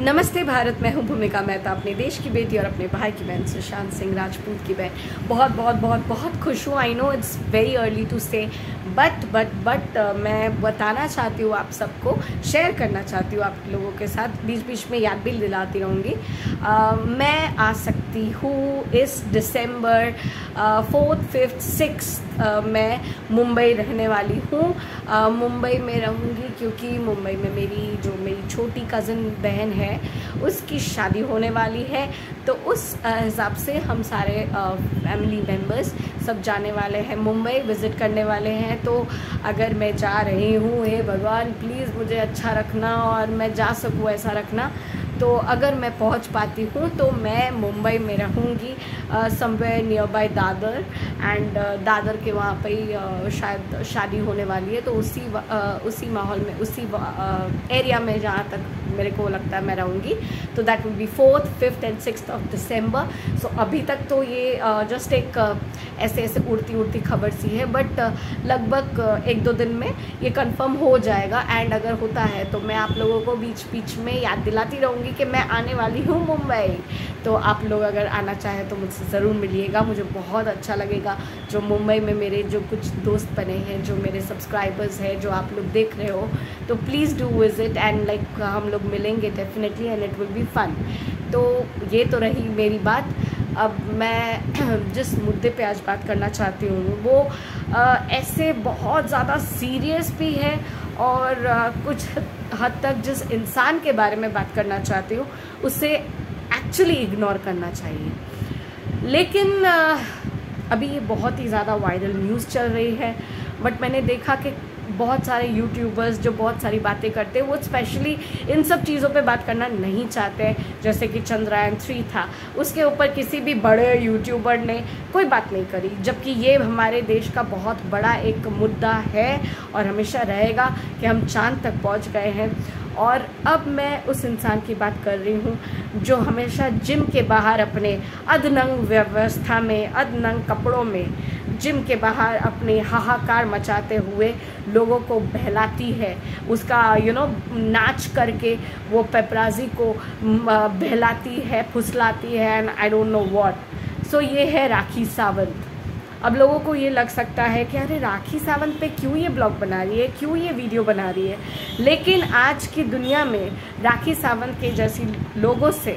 नमस्ते भारत, मैं हूं भूमिका मेहता, अपने देश की बेटी और अपने भाई की बहन सुशांत सिंह राजपूत की बहन। बहुत खुश हूँ। I know it's very early to say but मैं बताना चाहती हूँ, आप सबको शेयर करना चाहती हूँ आप लोगों के साथ। बीच बीच में याद भी दिलाती रहूँगी। मैं आ सकती हूँ इस दिसंबर 4th, 5th, 6th मैं मुंबई रहने वाली हूँ। मुंबई में रहूँगी क्योंकि मुंबई में मेरी छोटी कज़न बहन है, उसकी शादी होने वाली है। तो उस हिसाब से हम सारे फैमिली मेम्बर्स सब जाने वाले हैं, मुंबई विज़िट करने वाले हैं। तो अगर मैं जा रही हूँ, हे भगवान प्लीज़ मुझे अच्छा रखना और मैं जा सकूँ ऐसा रखना। तो अगर मैं पहुंच पाती हूँ तो मैं मुंबई में रहूँगी somewhere near by Dadar. And Dadar के वहाँ पे ही शायद शादी होने वाली है। तो उसी माहौल में, उसी एरिया में जहाँ तक मेरे को लगता है मैं रहूँगी। तो that will be 4th, 5th and 6th of December. So अभी तक तो ये जस्ट एक ऐसे उड़ती खबर सी है, बट लगभग 1-2 दिन में ये कंफर्म हो जाएगा। एंड अगर होता है तो मैं आप लोगों को बीच बीच में याद दिलाती रहूँगी कि मैं आने वाली हूँ मुंबई। तो आप लोग अगर आना चाहें तो मुझसे ज़रूर मिलिएगा, मुझे बहुत अच्छा लगेगा। जो मुंबई में मेरे जो कुछ दोस्त बने हैं, जो मेरे सब्सक्राइबर्स हैं, जो आप लोग देख रहे हो, तो please do visit and like हम लोग मिलेंगे definitely and it will be fun. तो ये तो रही मेरी बात। अब मैं जिस मुद्दे पे आज बात करना चाहती हूँ वो ऐसे बहुत ज़्यादा सीरियस भी है और कुछ हद तक जिस इंसान के बारे में बात करना चाहती हूँ उसे एक्चुअली इग्नोर करना चाहिए। लेकिन अभी ये बहुत ही ज़्यादा वायरल न्यूज़ चल रही है। बट मैंने देखा कि बहुत सारे यूट्यूबर्स जो बहुत सारी बातें करते हैं वो स्पेशली इन सब चीज़ों पे बात करना नहीं चाहते। जैसे कि चंद्रयान 3 था, उसके ऊपर किसी भी बड़े यूट्यूबर ने कोई बात नहीं करी, जबकि ये हमारे देश का बहुत बड़ा एक मुद्दा है और हमेशा रहेगा कि हम चांद तक पहुंच गए हैं। और अब मैं उस इंसान की बात कर रही हूँ जो हमेशा जिम के बाहर अपने अधनंग व्यवस्था में, अधनंग कपड़ों में जिम के बाहर अपने हाहाकार मचाते हुए लोगों को बहलाती है। उसका नाच करके वो पेपराजी को बहलाती है, फुसलाती है and I don't know what. So ये है राखी सावंत। अब लोगों को ये लग सकता है कि अरे राखी सावंत पे क्यों ये ब्लॉग बना रही है, क्यों ये वीडियो बना रही है। लेकिन आज की दुनिया में राखी सावंत के जैसी लोगों से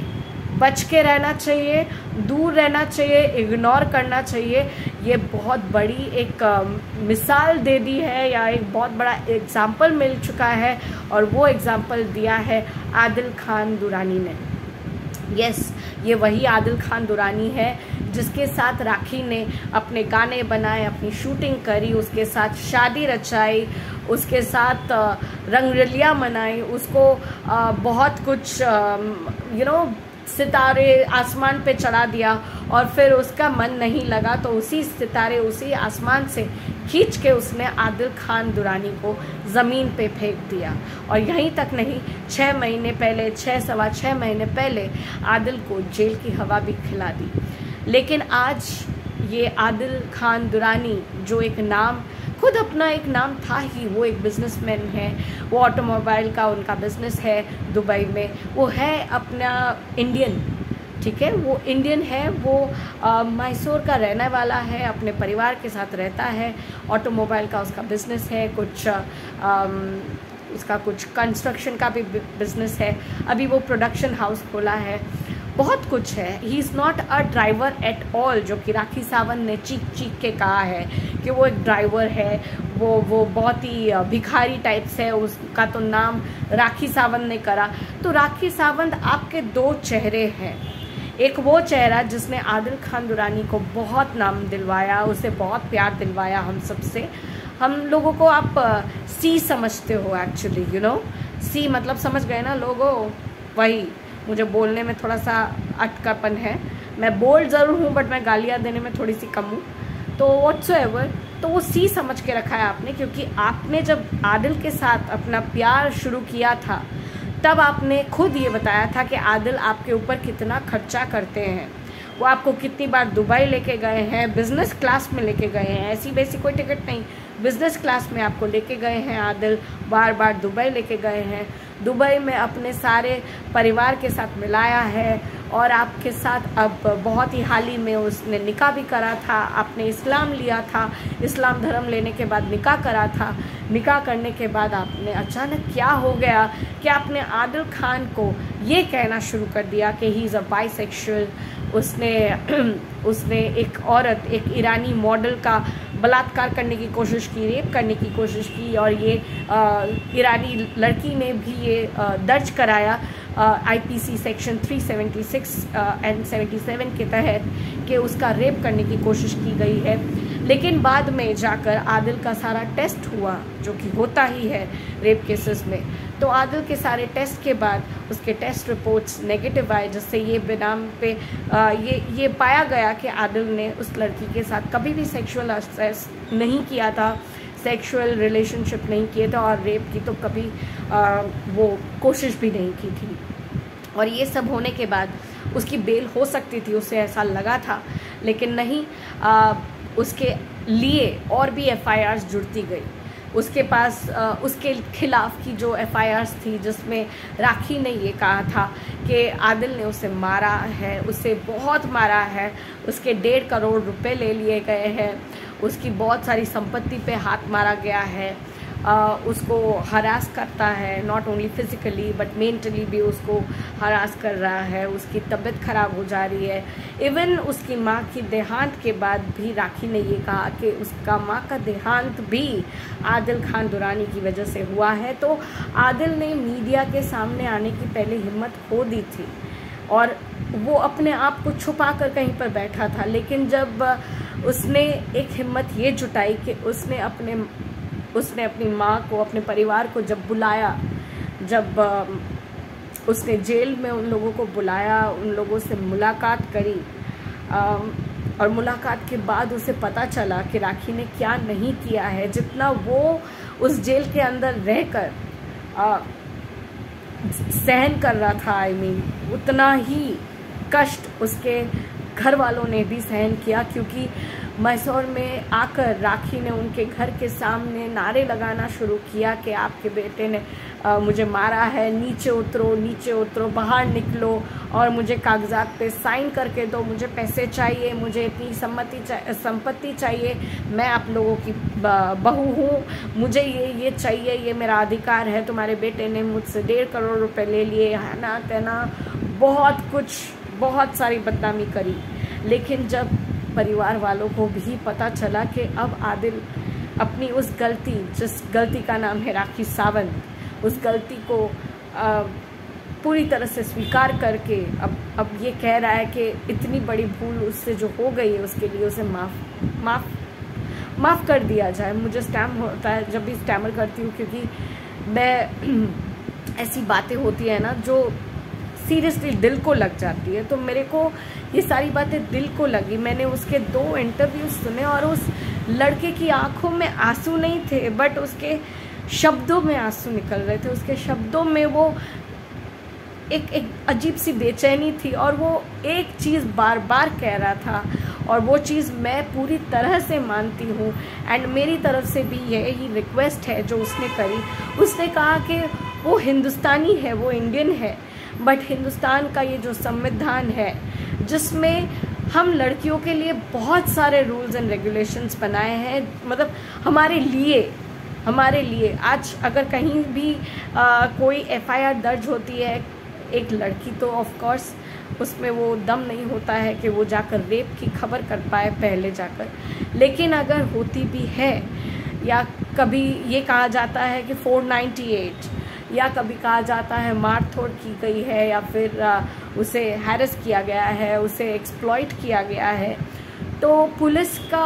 बच के रहना चाहिए, दूर रहना चाहिए, इग्नोर करना चाहिए। ये बहुत बड़ी एक मिसाल दे दी है या एक बहुत बड़ा एग्जाम्पल मिल चुका है और वो एग्जाम्पल दिया है आदिल खान दुरानी ने। यस, ये वही आदिल खान दुरानी है जिसके साथ राखी ने अपने गाने बनाए, अपनी शूटिंग करी, उसके साथ शादी रचाई, उसके साथ रंगरलियाँ मनाई, उसको बहुत कुछ सितारे आसमान पे चढ़ा दिया। और फिर उसका मन नहीं लगा तो उसी सितारे, उसी आसमान से खींच के उसने आदिल खान दुरानी को ज़मीन पे फेंक दिया। और यहीं तक नहीं, 6 महीने पहले, 6-6.25 महीने पहले आदिल को जेल की हवा भी खिला दी। लेकिन आज ये आदिल खान दुरानी जो एक नाम, खुद अपना एक नाम था ही, वो एक बिजनेसमैन है, वो ऑटोमोबाइल का उनका बिजनेस है दुबई में, वो है अपना इंडियन, ठीक है, वो इंडियन है, वो मैसूर का रहने वाला है, अपने परिवार के साथ रहता है, ऑटोमोबाइल का उसका बिजनेस है, उसका कुछ कंस्ट्रक्शन का भी बिजनेस है, अभी वो प्रोडक्शन हाउस खोला है, बहुत कुछ है। ही is not a driver at all, जो कि राखी सावंत ने चीख के कहा है कि वो एक ड्राइवर है, वो बहुत ही भिखारी टाइप से है, उसका तो नाम राखी सावंत ने करा। तो राखी सावंत आपके 2 चेहरे हैं। एक वो चेहरा जिसने आदिल खान दुरानी को बहुत नाम दिलवाया, उसे बहुत प्यार दिलवाया हम सबसे। हम लोगों को आप सी समझते हो एक्चुअली, सी मतलब समझ गए ना लोगों। वही मुझे बोलने में थोड़ा सा अटकापन है, मैं बोल्ड ज़रूर हूँ बट मैं गालियाँ देने में थोड़ी सी कम हूँ। तो व्हाट्सएवर, तो वो सी समझ के रखा है आपने, क्योंकि आपने जब आदिल के साथ अपना प्यार शुरू किया था तब आपने खुद ये बताया था कि आदिल आपके ऊपर कितना खर्चा करते हैं। वो आपको कितनी बार दुबई लेके गए हैं, बिज़नेस क्लास में लेके गए हैं, ऐसी वैसी कोई टिकट नहीं, बिज़नेस क्लास में आपको लेके गए हैं आदिल, बार बार दुबई लेके गए हैं। दुबई में अपने सारे परिवार के साथ मिलाया है और आपके साथ अब बहुत ही हाल ही में उसने निकाह भी करा था। आपने इस्लाम लिया था, इस्लाम धर्म लेने के बाद निकाह करा था। निकाह करने के बाद आपने अचानक क्या हो गया कि आपने आदिल खान को ये कहना शुरू कर दिया कि ही इज़ अ बाइसेक्सुअल। उसने एक औरत, एक ईरानी मॉडल का बलात्कार करने की कोशिश की, रेप करने की कोशिश की, और ये ईरानी लड़की ने भी ये दर्ज कराया आईपीसी सेक्शन 376 एंड 77 के तहत कि उसका रेप करने की कोशिश की गई है। लेकिन बाद में जाकर आदिल का सारा टेस्ट हुआ, जो कि होता ही है रेप केसेस में। तो आदिल के सारे टेस्ट के बाद उसके टेस्ट रिपोर्ट्स नेगेटिव आए, जिससे ये बेनाम पे ये पाया गया कि आदिल ने उस लड़की के साथ कभी भी सेक्सुअल एक्सेस नहीं किया था, सेक्सुअल रिलेशनशिप नहीं किए थे, और रेप की तो कभी वो कोशिश भी नहीं की थी। और ये सब होने के बाद उसकी बेल हो सकती थी, उसे ऐसा लगा था, लेकिन नहीं, उसके लिए और भी एफआईआर्स जुड़ती गई। उसके पास उसके खिलाफ की जो एफआईआर्स थी, जिसमें राखी ने ये कहा था कि आदिल ने उसे मारा है, उसे बहुत मारा है, उसके 1.5 करोड़ रुपए ले लिए गए हैं, उसकी बहुत सारी संपत्ति पे हाथ मारा गया है, उसको हरास करता है, not only physically but mentally भी उसको हरास कर रहा है, उसकी तबीयत ख़राब हो जा रही है। इवन उसकी माँ की देहांत के बाद भी राखी ने ये कहा कि उसका माँ का देहांत भी आदिल खान दुरानी की वजह से हुआ है। तो आदिल ने मीडिया के सामने आने की पहले हिम्मत खो दी थी और वो अपने आप को छुपा कर कहीं पर बैठा था। लेकिन जब उसने एक हिम्मत ये जुटाई कि उसने अपनी माँ को, अपने परिवार को जब बुलाया, जब उसने जेल में उन लोगों को बुलाया, उन लोगों से मुलाकात करी, और मुलाकात के बाद उसे पता चला कि राखी ने क्या नहीं किया है। जितना वो उस जेल के अंदर रहकर सहन कर रहा था, उतना ही कष्ट उसके घर वालों ने भी सहन किया, क्योंकि मैसूर में आकर राखी ने उनके घर के सामने नारे लगाना शुरू किया कि आपके बेटे ने मुझे मारा है, नीचे उतरो, नीचे उतरो, बाहर निकलो और मुझे कागजात पे साइन करके दो, मुझे पैसे चाहिए, मुझे इतनी संपत्ति चाहिए, मैं आप लोगों की बहू हूँ, मुझे ये चाहिए, ये मेरा अधिकार है। तुम्हारे बेटे ने मुझसे 1.5 करोड़ रुपए ले लिए, है ना तेना, बहुत कुछ, बहुत सारी बदनामी करी। लेकिन जब परिवार वालों को भी पता चला कि अब आदिल अपनी उस गलती, जिस गलती का नाम है राखी सावंत, उस गलती को पूरी तरह से स्वीकार करके अब ये कह रहा है कि इतनी बड़ी भूल उससे जो हो गई है उसके लिए उसे माफ़ कर दिया जाए। मुझे स्टैम होता है जब भी स्टैमर करती हूँ, क्योंकि मैं ऐसी बातें होती है ना जो सीरियसली दिल को लग जाती है। तो मेरे को ये सारी बातें दिल को लगी। मैंने उसके 2 इंटरव्यू सुने और उस लड़के की आंखों में आंसू नहीं थे, बट उसके शब्दों में आंसू निकल रहे थे। उसके शब्दों में वो एक अजीब सी बेचैनी थी, और वो एक चीज़ बार बार कह रहा था, और वो चीज़ मैं पूरी तरह से मानती हूँ। एंड मेरी तरफ से भी यही रिक्वेस्ट है जो उसने करी। उसने कहा कि वो हिंदुस्तानी है, वो इंडियन है, बट हिंदुस्तान का ये जो संविधान है, जिसमें हम लड़कियों के लिए बहुत सारे रूल्स एंड रेगुलेशंस बनाए हैं, मतलब हमारे लिए आज अगर कहीं भी कोई एफआईआर दर्ज होती है एक लड़की, तो ऑफ कोर्स उसमें वो दम नहीं होता है कि वो जाकर रेप की खबर कर पाए पहले जाकर। लेकिन अगर होती भी है, या कभी ये कहा जाता है कि 498, या कभी कहा जाता है मारधोड़ की गई है, या फिर उसे हैरेस किया गया है, उसे एक्सप्लॉइट किया गया है, तो पुलिस का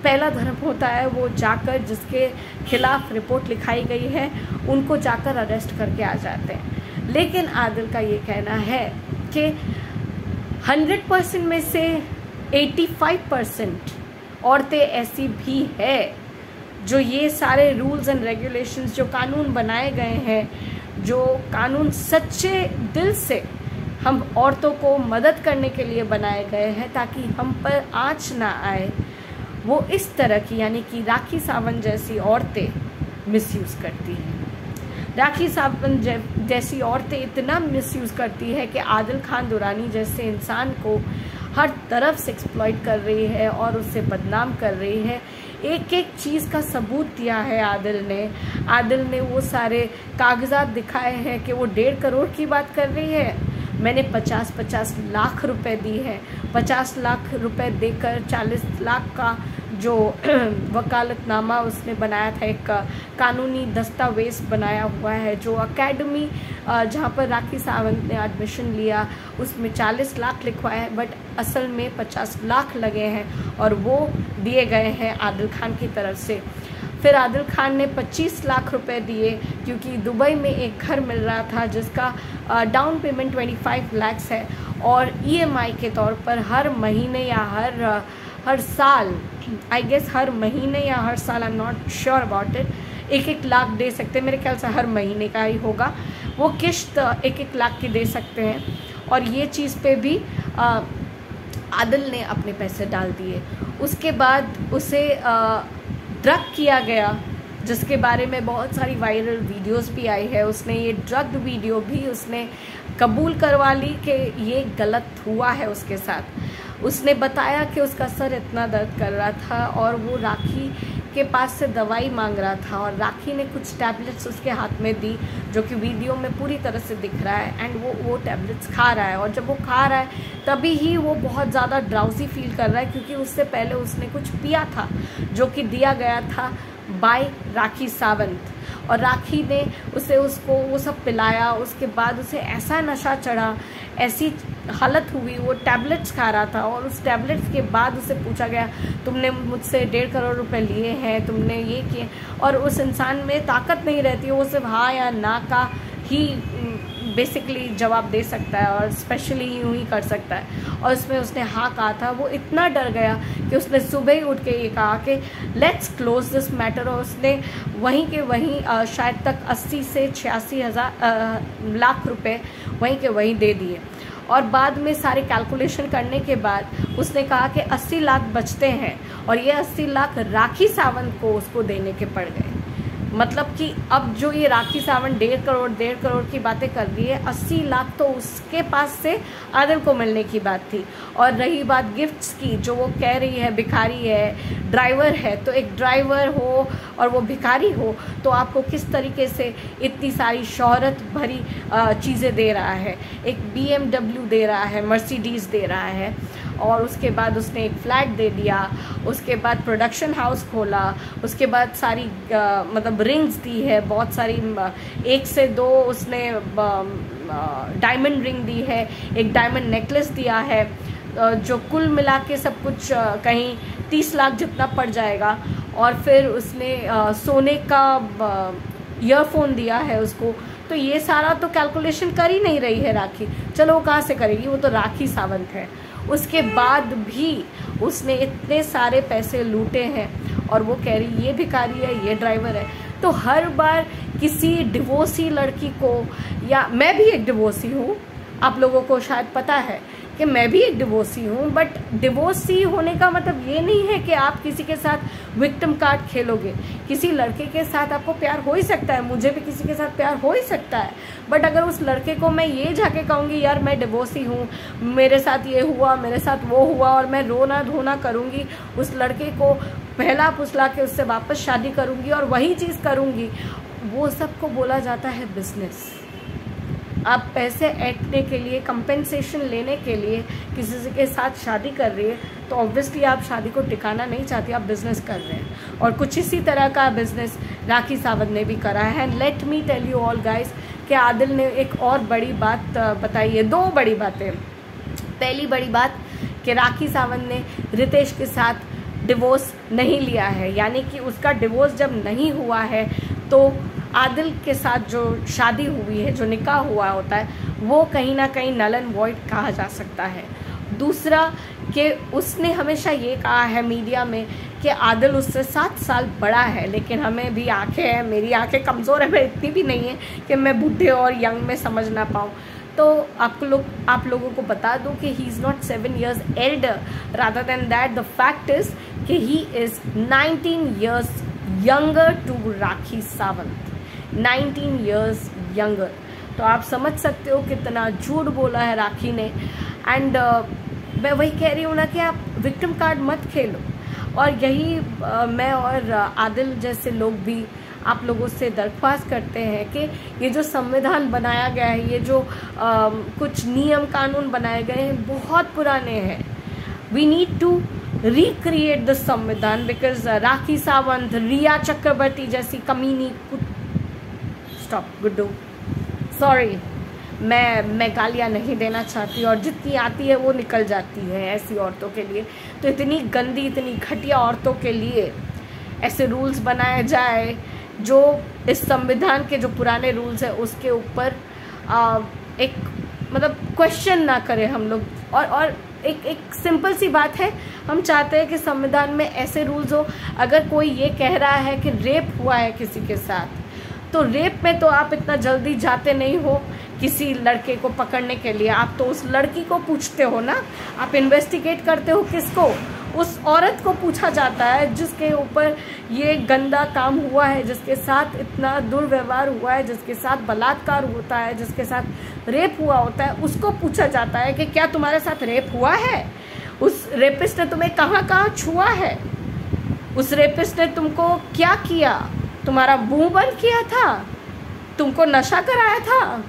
पहला धर्म होता है वो जाकर जिसके खिलाफ रिपोर्ट लिखाई गई है उनको जाकर अरेस्ट करके आ जाते हैं। लेकिन आदिल का ये कहना है कि 100% में से 85% औरतें ऐसी भी है जो ये सारे रूल्स एंड रेगुलेशंस, जो कानून बनाए गए हैं, जो कानून सच्चे दिल से हम औरतों को मदद करने के लिए बनाए गए हैं ताकि हम पर आँच ना आए, वो इस तरह की, यानी कि राखी सावंत जैसी औरतें मिसयूज़ करती हैं। राखी सावंत जैसी औरतें इतना मिसयूज़ करती है कि आदिल खान दुरानी जैसे इंसान को हर तरफ से एक्सप्लॉइट कर रही है और उससे बदनाम कर रही है। एक एक चीज़ का सबूत दिया है आदिल ने वो सारे कागजात दिखाए हैं कि वो 1.5 करोड़ की बात कर रही है। मैंने 50-50 लाख रुपए दी है, 50 लाख रुपए देकर 40 लाख का जो वकालतनामा उसने बनाया था, एक कानूनी दस्तावेज़ बनाया हुआ है। जो एकेडमी जहाँ पर राखी सावंत ने एडमिशन लिया उसमें 40 लाख लिखवाया है, बट असल में 50 लाख लगे हैं और वो दिए गए हैं आदिल खान की तरफ से। फिर आदिल खान ने 25 लाख रुपए दिए क्योंकि दुबई में एक घर मिल रहा था जिसका डाउन पेमेंट 25 लाख है और ईएमआई के तौर पर हर महीने या हर साल, आई गेस हर महीने या हर साल, I am not sure about it, 1-1 lakh दे सकते हैं। मेरे ख्याल से हर महीने का ही होगा, वो किश्त 1-1 लाख की दे सकते हैं। और ये चीज़ पे भी आदिल ने अपने पैसे डाल दिए। उसके बाद उसे ड्रग किया गया, जिसके बारे में बहुत सारी वायरल वीडियोस भी आई है। उसने ये ड्रग वीडियो भी उसने कबूल करवा ली कि ये गलत हुआ है उसके साथ। उसने बताया कि उसका सर इतना दर्द कर रहा था और वो राखी के पास से दवाई मांग रहा था और राखी ने कुछ टैबलेट्स उसके हाथ में दी जो कि वीडियो में पूरी तरह से दिख रहा है। एंड वो टैबलेट्स खा रहा है और जब वो खा रहा है तभी ही वो बहुत ज़्यादा ड्राउजी फील कर रहा है क्योंकि उससे पहले उसने कुछ पिया था जो कि दिया गया था बाय राखी सावंत और राखी ने उसको वो सब पिलाया। उसके बाद उसे ऐसा नशा चढ़ा, ऐसी हालत हुई, वो टैबलेट्स खा रहा था और उस टैबलेट्स के बाद उसे पूछा गया तुमने मुझसे 1.5 करोड़ रुपए लिए हैं, तुमने ये किए, और उस इंसान में ताकत नहीं रहती है, वो सिर्फ हाँ या ना का ही बेसिकली जवाब दे सकता है और स्पेशली यूँ ही कर सकता है। और उसमें उसने हाँ कहा था। वो इतना डर गया कि उसने सुबह ही उठ के ये कहा कि लेट्स क्लोज दिस मैटर और उसने वहीं के वहीं शायद तक 80 से 86 लाख रुपए वहीं के वहीं दे दिए। और बाद में सारे कैलकुलेशन करने के बाद उसने कहा कि 80 लाख बचते हैं और ये 80 लाख राखी सावंत को उसको देने के पड़ गए। मतलब कि अब जो ये राखी सावंत 1.5 करोड़ की बातें कर रही है, 80 लाख तो उसके पास से आदिल को मिलने की बात थी। और रही बात गिफ्ट्स की, जो वो कह रही है भिखारी है, ड्राइवर है, तो एक ड्राइवर हो और वो भिखारी हो तो आपको किस तरीके से इतनी सारी शोहरत भरी चीज़ें दे रहा है। एक BMW दे रहा है, मर्सिडीज़ दे रहा है और उसके बाद उसने एक फ्लैट दे दिया, उसके बाद प्रोडक्शन हाउस खोला, उसके बाद सारी मतलब रिंग्स दी है, बहुत सारी 1 से 2 उसने डायमंड रिंग दी है, एक डायमंड नेकलेस दिया है, जो कुल मिला के सब कुछ कहीं 30 लाख जितना पड़ जाएगा। और फिर उसने सोने का ईयरफोन दिया है उसको। तो ये सारा तो कैलकुलेशन कर ही नहीं रही है राखी, चलो वो कहाँ से करेगी, वो तो राखी सावंत है। उसके बाद भी उसने इतने सारे पैसे लूटे हैं और वो कह रही ये भिखारी है, ये ड्राइवर है। तो हर बार किसी डिवोर्सी लड़की को, या मैं भी एक डिवोर्सी हूँ, आप लोगों को शायद पता है कि मैं भी एक डिवोर्सी हूँ, बट डिवोर्सी होने का मतलब ये नहीं है कि आप किसी के साथ विक्टिम कार्ड खेलोगे। किसी लड़के के साथ आपको प्यार हो ही सकता है, मुझे भी किसी के साथ प्यार हो ही सकता है, बट अगर उस लड़के को मैं ये जाके कहूँगी यार मैं डिवोर्सी हूँ, मेरे साथ ये हुआ, मेरे साथ वो हुआ, और मैं रोना धोना करूँगी, उस लड़के को पहला फुसला के उससे वापस शादी करूँगी और वही चीज़ करूँगी, वो सबको बोला जाता है बिजनेस। आप पैसे ऐंठने के लिए, कंपेंसेशन लेने के लिए किसी के साथ शादी कर रही है तो ऑब्वियसली आप शादी को टिकाना नहीं चाहती, आप बिज़नेस कर रहे हैं। और कुछ इसी तरह का बिज़नेस राखी सावंत ने भी करा है। Let me tell you all guys कि आदिल ने एक और बड़ी बात बताई है, 2 बड़ी बातें। पहली बड़ी बात कि राखी सावंत ने रितेश के साथ डिवोर्स नहीं लिया है, यानी कि उसका डिवोर्स जब नहीं हुआ है तो आदिल के साथ जो शादी हुई है, जो निकाह हुआ होता है, वो कहीं ना कहीं नल एंड वॉइड कहा जा सकता है। दूसरा कि उसने हमेशा ये कहा है मीडिया में कि आदिल उससे 7 साल बड़ा है, लेकिन हमें भी आंखें हैं, मेरी आंखें कमज़ोर है, मैं इतनी भी नहीं है कि मैं बूढ़े और यंग में समझ ना पाऊँ। तो आप लोगों को बता दूं कि he is not 7 years elder, rather than that the fact is कि he is 19 years younger to Rakhi Sawant. 19 years younger. तो आप समझ सकते हो कितना झूठ बोला है राखी ने। एंड मैं वही कह रही हूँ ना कि आप विक्टिम कार्ड मत खेलो। और यही मैं और आदिल जैसे लोग भी आप लोगों से दरख्वास्त करते हैं कि ये जो संविधान बनाया गया है, ये जो कुछ नियम कानून बनाए गए हैं, बहुत पुराने हैं। We need to recreate the samvidhan because Rakhi Sawant, Riya Chakraborty जैसी कमीनी स्टॉप गुड्डू, सॉरी मैं गालियाँ नहीं देना चाहती, और जितनी आती है वो निकल जाती है ऐसी औरतों के लिए। तो इतनी गंदी, इतनी घटिया औरतों के लिए ऐसे रूल्स बनाए जाए जो इस संविधान के जो पुराने रूल्स है उसके ऊपर एक मतलब क्वेश्चन ना करें हम लोग। और एक सिंपल सी बात है, हम चाहते हैं कि संविधान में ऐसे रूल्स हो, अगर कोई ये कह रहा है कि रेप हुआ है किसी के साथ, तो रेप में तो आप इतना जल्दी जाते नहीं हो किसी लड़के को पकड़ने के लिए, आप तो उस लड़की को पूछते हो ना, आप इन्वेस्टिगेट करते हो किसको, उस औरत को पूछा जाता है जिसके ऊपर ये गंदा काम हुआ है, जिसके साथ इतना दुर्व्यवहार हुआ है, जिसके साथ बलात्कार होता है, जिसके साथ रेप हुआ होता है, उसको पूछा जाता है कि क्या तुम्हारे साथ रेप हुआ है, उस रेपिस्ट ने तुम्हें कहाँ कहाँ छुआ है, उस रेपिस्ट ने तुमको क्या किया, तुम्हारा मुंह बंद किया था, तुमको नशा कराया था,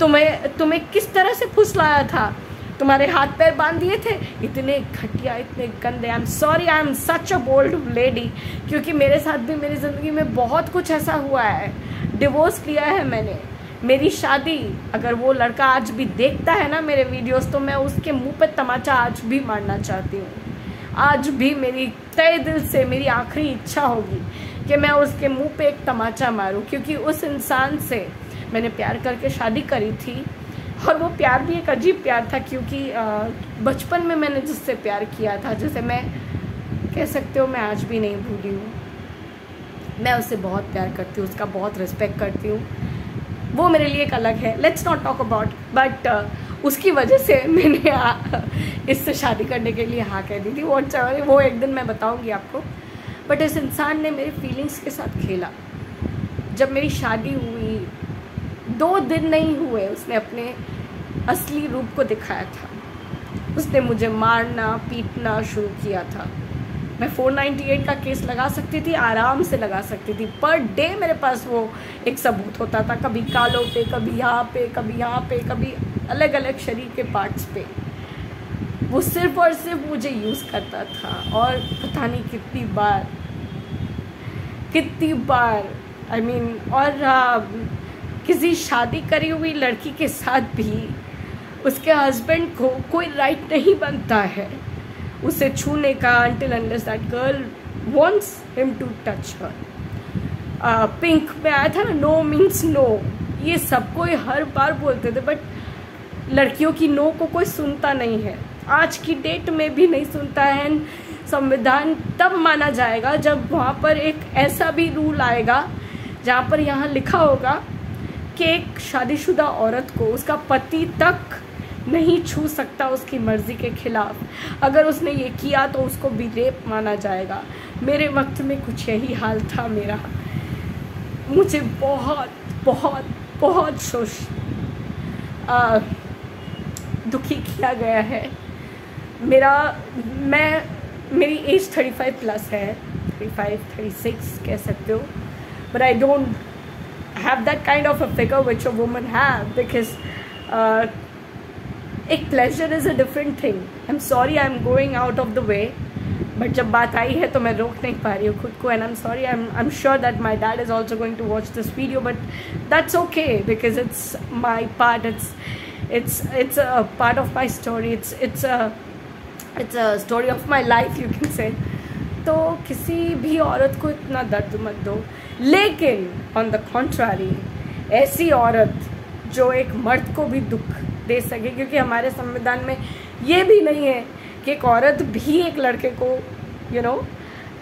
तुम्हें किस तरह से फुसलाया था, तुम्हारे हाथ पैर बांध दिए थे। इतने घटिया, इतने गंदे। I am sorry, I am such a bold lady, क्योंकि मेरे साथ भी मेरी ज़िंदगी में बहुत कुछ ऐसा हुआ है। डिवोर्स लिया है मैंने, मेरी शादी, अगर वो लड़का आज भी देखता है ना मेरे वीडियोस, तो मैं उसके मुंह पे तमाचा आज भी मारना चाहती हूँ। आज भी मेरी तहे दिल से मेरी आखिरी इच्छा होगी कि मैं उसके मुंह पे एक तमाचा मारूं, क्योंकि उस इंसान से मैंने प्यार करके शादी करी थी। और वो प्यार भी एक अजीब प्यार था, क्योंकि बचपन में मैंने जिससे प्यार किया था, जैसे मैं कह सकते हो मैं आज भी नहीं भूली हूँ। मैं उससे बहुत प्यार करती हूँ, उसका बहुत रिस्पेक्ट करती हूँ, वो मेरे लिए एक अलग है, let's not talk about. But उसकी वजह से मैंने इससे शादी करने के लिए हाँ कह दी थी। वो एक दिन मैं बताऊँगी आपको। बट इस इंसान ने मेरे फीलिंग्स के साथ खेला। जब मेरी शादी हुई 2 दिन नहीं हुए, उसने अपने असली रूप को दिखाया था। उसने मुझे मारना पीटना शुरू किया था। मैं 498 का केस लगा सकती थी, आराम से लगा सकती थी। पर डे मेरे पास वो एक सबूत होता था, कभी कालों पे, कभी यहाँ पे, कभी यहाँ पे, कभी अलग अलग शरीर के पार्ट्स पे। वो सिर्फ और सिर्फ मुझे यूज़ करता था। और पता नहीं कितनी बार आई मीन और किसी शादी करी हुई लड़की के साथ भी उसके हस्बैंड को कोई राइट नहीं बनता है उसे छूने का, until unless that girl wants him to touch her। Pink में आया था ना, नो मीन्स नो, ये सब कोई हर बार बोलते थे, बट लड़कियों की नो को कोई सुनता नहीं है। आज की डेट में भी नहीं सुनता है। संविधान तब माना जाएगा जब वहाँ पर एक ऐसा भी रूल आएगा जहाँ पर यहाँ लिखा होगा कि एक शादीशुदा औरत को उसका पति तक नहीं छू सकता उसकी मर्जी के खिलाफ। अगर उसने ये किया तो उसको भी रेप माना जाएगा। मेरे वक्त में कुछ यही हाल था मेरा। मुझे बहुत बहुत बहुत दुखी किया गया है। मेरी एज 35 प्लस है, 35-36 कह सकते हो, but I don't have that kind of a figure which a woman have, because एक pleasure is a different thing. I am sorry, I am going out of the way, but जब बात आई है तो मैं रोक नहीं पा रही हूँ खुद को। And I am sorry, I am sure that my dad is also going to watch this video, but that's okay because it's my part, it's a part of my story, it's a story of my life, you can say। तो किसी भी औरत को इतना दर्द मत दो, लेकिन ऑन द कॉन्ट्रारी ऐसी औरत जो एक मर्द को भी दुख दे सके, क्योंकि हमारे संविधान में ये भी नहीं है कि एक औरत भी एक लड़के को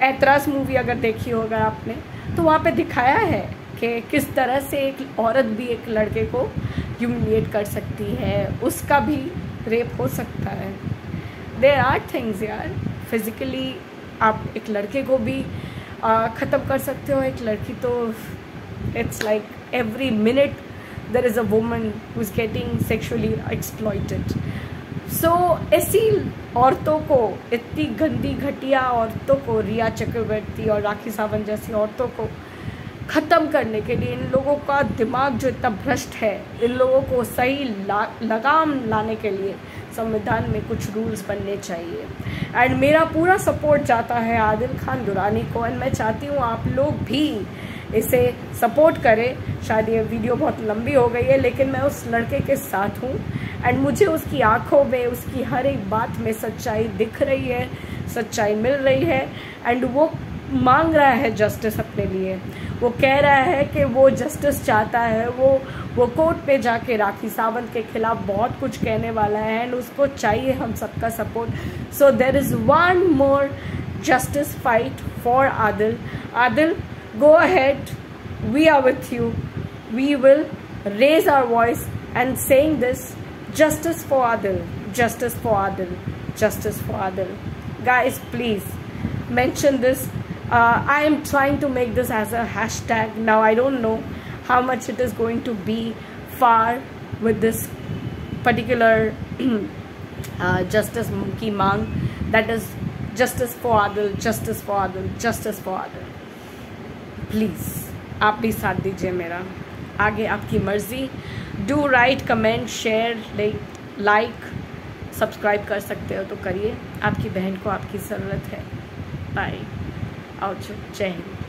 ऐतराज़ मूवी अगर देखी होगा आपने, तो वहाँ पे दिखाया है कि किस तरह से एक औरत भी एक लड़के को ह्यूमिलिएट कर सकती है, उसका भी रेप हो सकता है। देयर आर थिंग्स यार, फिज़िकली आप एक लड़के को भी ख़त्म कर सकते हो, एक लड़की तो it's like every minute there is a woman who's getting sexually exploited. So ऐसी औरतों को, इतनी गंदी घटिया औरतों को, रिया चक्रवर्ती और राखी सावंत जैसी औरतों को ख़त्म करने के लिए, इन लोगों का दिमाग जो इतना भ्रष्ट है, इन लोगों को सही लगाम लाने के लिए संविधान में कुछ रूल्स बनने चाहिए। एंड मेरा पूरा सपोर्ट जाता है आदिल खान दुरानी को, एंड मैं चाहती हूँ आप लोग भी इसे सपोर्ट करें। शायद ये वीडियो बहुत लंबी हो गई है, लेकिन मैं उस लड़के के साथ हूँ एंड मुझे उसकी आंखों में, उसकी हर एक बात में सच्चाई दिख रही है, सच्चाई मिल रही है। एंड वो मांग रहा है जस्टिस अपने लिए, वो कह रहा है कि वो जस्टिस चाहता है, वो कोर्ट पे जाके राखी सावंत के खिलाफ बहुत कुछ कहने वाला है एंड उसको चाहिए हम सबका support. So there is one more justice fight for Adil. Adil, go ahead, we are with you, we will raise our voice and saying this, justice for Adil, justice for Adil, justice for Adil. Guys, please mention this. I am trying to make this as a hashtag. Now I don't know how much it is going to be far with this particular justice ki mang, that is justice for Adil, justice for Adil, justice for Adil. Please आप भी साथ दीजिए मेरा, आगे आपकी मर्ज़ी। Do right, comment, share, like, subscribe कर सकते हो तो करिए, आपकी बहन को आपकी ज़रूरत है। बाय, आओ, जय हिंद।